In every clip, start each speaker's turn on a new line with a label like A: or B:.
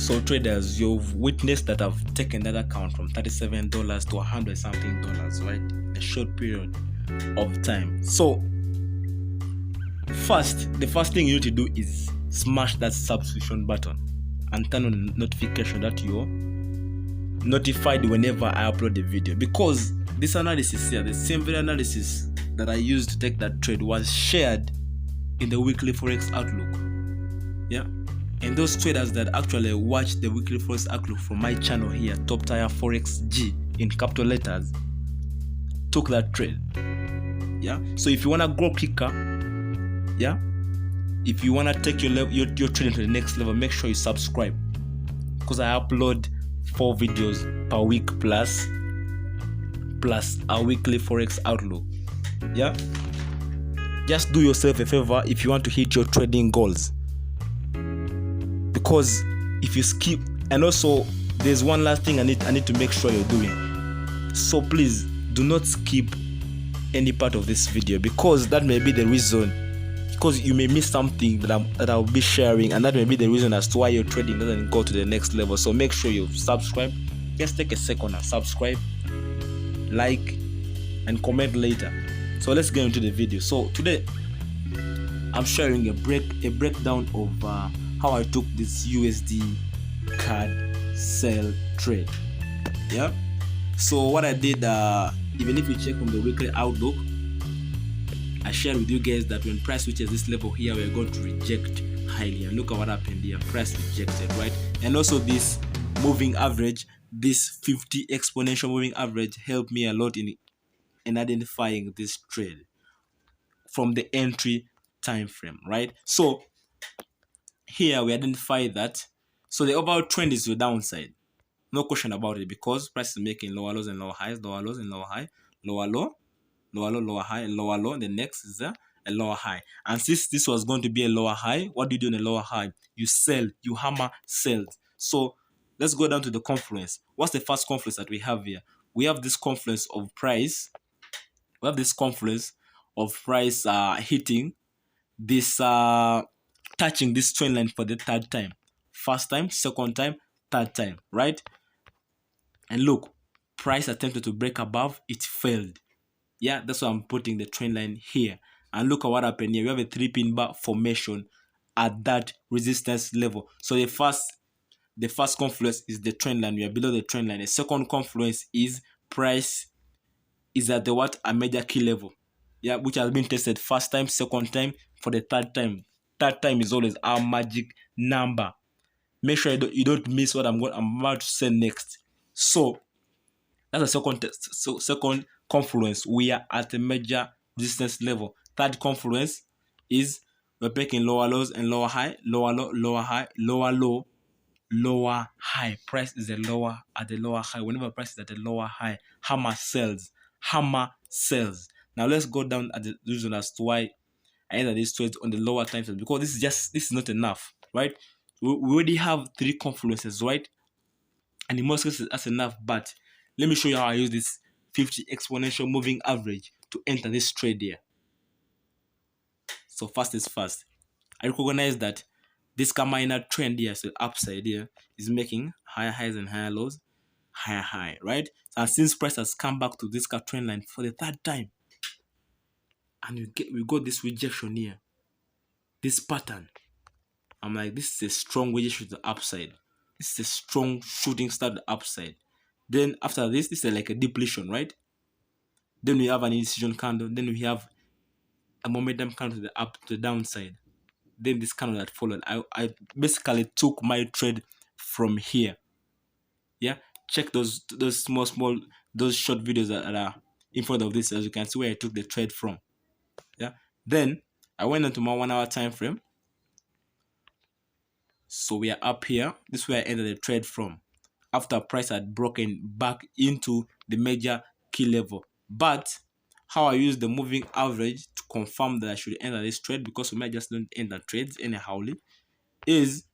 A: So traders, you've witnessed that I've taken that account from $37 to $100 something, right? In a short period of time. So the first thing you need to do is smash that subscription button and turn on the notification that you're notified whenever I upload a video, because this analysis here, the same very analysis that I used to take that trade, was shared in the weekly forex outlook. Yeah, and those traders that actually watch the weekly forex outlook from my channel here, Top Tier Forex G in capital letters, took that trade. Yeah, so if you want to grow quicker, yeah, if you want to take your trading to the next level, make sure you subscribe, because I upload 4 videos per week plus a weekly forex outlook. Yeah, just do yourself a favor if you want to hit your trading goals, because if you skip, and also there's one last thing I need to make sure you're doing. So please do not skip any part of this video, because that may be the reason, because you may miss something that I'll be sharing, and that may be the reason as to why your trading doesn't go to the next level. So make sure you subscribe. Just take a second and subscribe, like, and comment later. So let's get into the video. So today I'm sharing a breakdown of how I took this Usdcad sell trade. Yeah, so what I did, even if you check on the weekly outlook, I shared with you guys that when price reaches this level here, we're going to reject highly, and look at what happened here. Price rejected, right? And also this moving average, this 50 exponential moving average, helped me a lot in identifying this trade from the entry time frame, right? So here we identify that. So the overall trend is the downside, no question about it, because price is making lower lows and lower highs, lower lows and lower high, lower low, lower low, lower high, lower low. The next is a lower high. And since this was going to be a lower high, what do you do in a lower high? You sell, you hammer sells. So let's go down to the confluence. What's the first confluence that we have here? We have this confluence of price. We have this confluence of price hitting this, touching this trend line for the third time. First time, second time, third time, right? And look, price attempted to break above, it failed. Yeah, that's why I'm putting the trend line here. And look at what happened here. We have a 3-pin bar formation at that resistance level. So the first confluence is the trend line. We are below the trend line. The second confluence is price is at the a major key level. Yeah, which has been tested first time, second time, for the third time. Third time is always our magic number. Make sure you don't miss what I'm about to say next. So that's the second test. So second confluence, we are at a major resistance level. Third confluence is we're breaking lower lows and lower high, lower low, lower high, lower low, lower high. Price is at the lower high. Whenever price is at the lower high, hammer sells. Hammer sells. Now let's go down at the reason as to why I entered these trades on the lower time frame, because this is not enough, right? We already have 3 confluences, right? And in most cases that's enough, but let me show you how I use this 50 exponential moving average to enter this trade here. So first is first. I recognize that this minor trend here, so upside here, is making higher highs and higher lows, higher high, right? And since price has come back to this trend line for the third time, and we got this rejection here, this pattern, I'm like, this is a strong rejection to the upside. This is a strong shooting star to the upside. Then after this is like a depletion, right? Then we have an indecision candle. Then we have a momentum candle to the downside. Then this candle that followed. I basically took my trade from here. Yeah, check those small those short videos that are in front of this, as you can see where I took the trade from. Yeah, then I went into my 1 hour time frame. So we are up here. This is where I ended the trade from, after price had broken back into the major key level. But how I use the moving average to confirm that I should enter this trade, because we might just don't enter trades anyhowly, is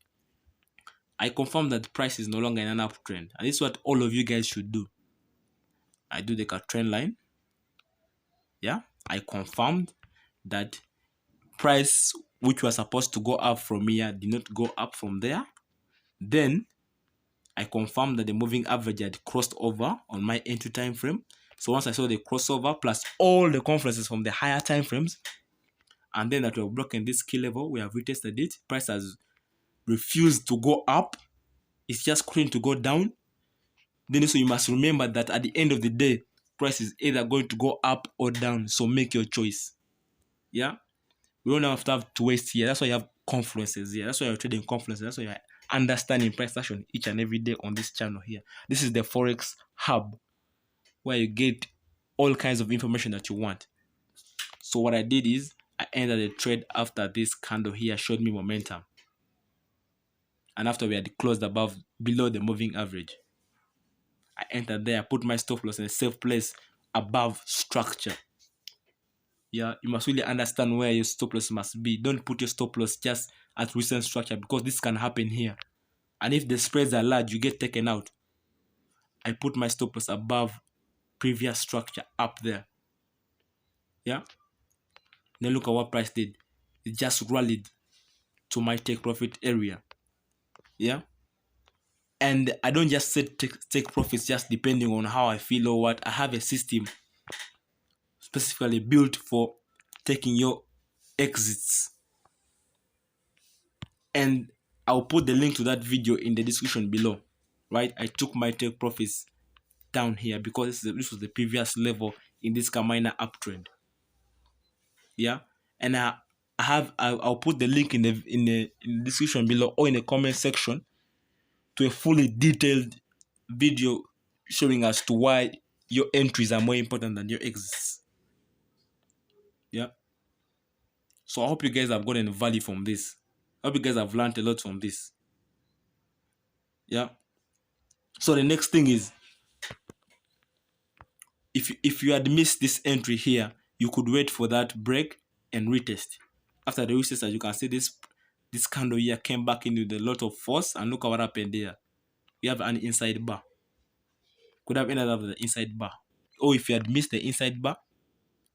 A: I confirm that the price is no longer in an uptrend. And this is what all of you guys should do. I do the trend line. Yeah, I confirmed that price, which was supposed to go up from here, did not go up from there. Then I confirmed that the moving average had crossed over on my entry time frame. So once I saw the crossover plus all the confluences from the higher time frames, and then that we have broken this key level, we have retested it. Price has refused to go up. It's just going to go down. Then so you must remember that at the end of the day, price is either going to go up or down. So make your choice. Yeah. We don't have to waste here. That's why you have confluences here. That's why you're trading confluences. That's why you're understanding price action each and every day on this channel here. This is the Forex Hub, where you get all kinds of information that you want. So what I did is I ended the trade after this candle here showed me momentum. And after we had closed below the moving average. I entered there, put my stop loss in a safe place above structure. Yeah, you must really understand where your stop loss must be. Don't put your stop loss just at recent structure, because this can happen here. And if the spreads are large, you get taken out. I put my stop loss above previous structure up there. Yeah. Then look at what price did. It just rallied to my take profit area. Yeah. And I don't just set take profits just depending on how I feel or what. I have a system specifically built for taking your exits, and I'll put the link to that video in the description below. Right, I took my take profits down here because this was the previous level in this minor uptrend. Yeah, and I'll put the link in the description below or in the comment section to a fully detailed video showing as to why your entries are more important than your exits. Yeah. So I hope you guys have gotten value from this. I hope you guys have learned a lot from this. Yeah. So the next thing is, if you had missed this entry here, you could wait for that break and retest. After the retest, as you can see, this candle here came back in with a lot of force, and look at what happened there. You have an inside bar. Could have ended up with the inside bar. Or if you had missed the inside bar,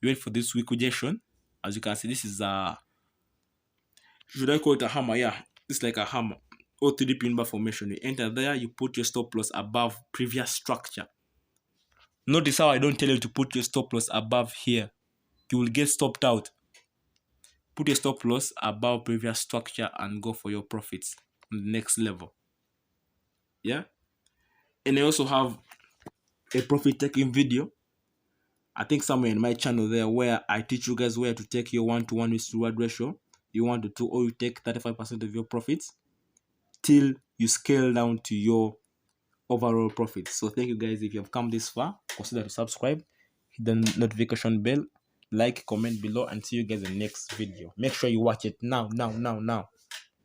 A: you wait for this weak rejection. As you can see, this is should I call it a hammer? Yeah, it's like a hammer or 3D pin bar formation. You enter there, you put your stop loss above previous structure. Notice how I don't tell you to put your stop loss above here. You will get stopped out. Put your stop loss above previous structure and go for your profits on the next level. Yeah. And I also have a profit taking video, I think somewhere in my channel there, where I teach you guys where to take your 1-to-1 risk reward ratio. You 1-to-2, or you take 35% of your profits till you scale down to your overall profits. So thank you guys. If you have come this far, consider to subscribe, hit the notification bell, like, comment below, and see you guys in the next video. Make sure you watch it now.